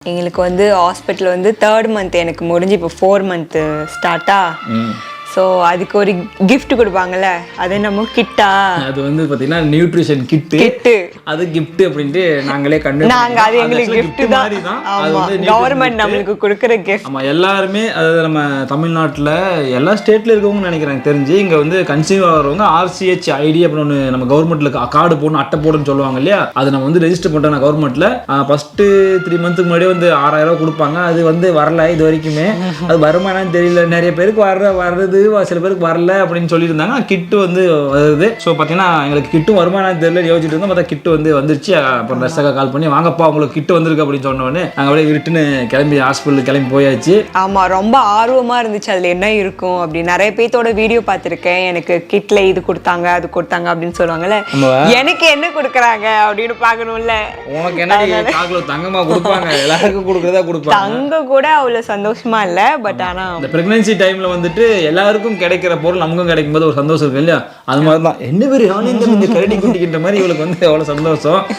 எங்களுக்கு வந்து ஹாஸ்பிட்டல் வந்து 3rd மந்த் எனக்கு முடிஞ்சு இப்போ 4 மந்த் ஸ்டார்ட்டா. ஸோ அதுக்கு ஒரு கிஃப்ட் கொடுப்பாங்கல்ல, அது நம்ம கிட்டா, அது வந்து பார்த்தீங்கன்னா நியூட்ரிஷன் கிட்டு, அது கிஃப்ட் அப்படின்ட்டு நாங்களே நாங்கள் அது எங்களுக்கு கிஃப்ட் தான். ஆமாம், கவர்மெண்ட் நம்மளுக்கு கொடுக்குற கிஃப்ட். ஆமாம், எல்லாருமே அதாவது நம்ம தமிழ்நாட்டில் எல்லா ஸ்டேட்டில் இருக்கவங்க நினைக்கிறாங்க தெரிஞ்சு, இங்கே வந்து கன்சீவ் ஆகிறவங்க RCH ஐடி அப்படின்னு ஒன்று நம்ம கவர்மெண்ட்டில் கார்டு போடணும், அட்டை போடணும்னு சொல்லுவாங்க இல்லையா, அது நம்ம வந்து ரெஜிஸ்டர் பண்ணுறோம் கவர்மெண்ட்டில். ஃபஸ்ட்டு 3 மந்த்துக்கு முன்னாடியே வந்து 6000 ரூபா கொடுப்பாங்க. அது வந்து வரல இது வரைக்குமே. அது வருமானு தெரியல, நிறைய பேருக்கு வர்றது, சில பேருக்கு வரல அப்படின்னு சொல்லியிருந்தாங்க. கிட்டு வந்து வருது. ஸோ பார்த்தீங்கன்னா எங்களுக்கு கிட்டும் வருமானம் தெரியல யோசிச்சுட்டு இருந்தோம். பார்த்தா கிட்டு வந்து வந்துருச்சு. அப்புறம் ரசகா கால் பண்ணி வாங்கப்பா உங்களுக்கு கிட்டு வந்திருக்கு அப்படின்னு சொன்னோடனே நாங்கள் அப்படியே விட்டுன்னு கிளம்பி ஹாஸ்பிட்டலுக்கு கிளம்பி போயாச்சு. ஆமாம், ரொம்ப ஆர்வமாக இருந்துச்சு அதில் என்ன இருக்கும் அப்படி. நிறைய பேர்த்தோட வீடியோ பார்த்துருக்கேன், எனக்கு கிட்ல இது கொடுத்தாங்க அது கொடுத்தாங்க அப்படின்னு சொல்லுவாங்கல்ல, எனக்கு என்ன கொடுக்குறாங்க அப்படின்னு பார்க்கணும்ல. உனக்கு என்ன தங்கமா கொடுப்பாங்க, எல்லாருக்கும் கொடுக்குறதா கொடுப்பாங்க. தங்கம் கூட அவ்வளோ சந்தோஷமா இல்லை. பட் ஆனால் இந்த பிரெக்னன்சி டைமில் வந்துட்டு எல்லாருக்கும் கிடைக்கிற பொருள் நமக்கும் கிடைக்கும் போது ஒரு சந்தோஷம் இருக்கு இல்லையா, அது மாதிரி தான். என்ன பேர் இந்த கரடி குட்டிக்கின்ற மாதிரி இவளுக்கு வந்து எவ்வளோ சந்தோஷம்.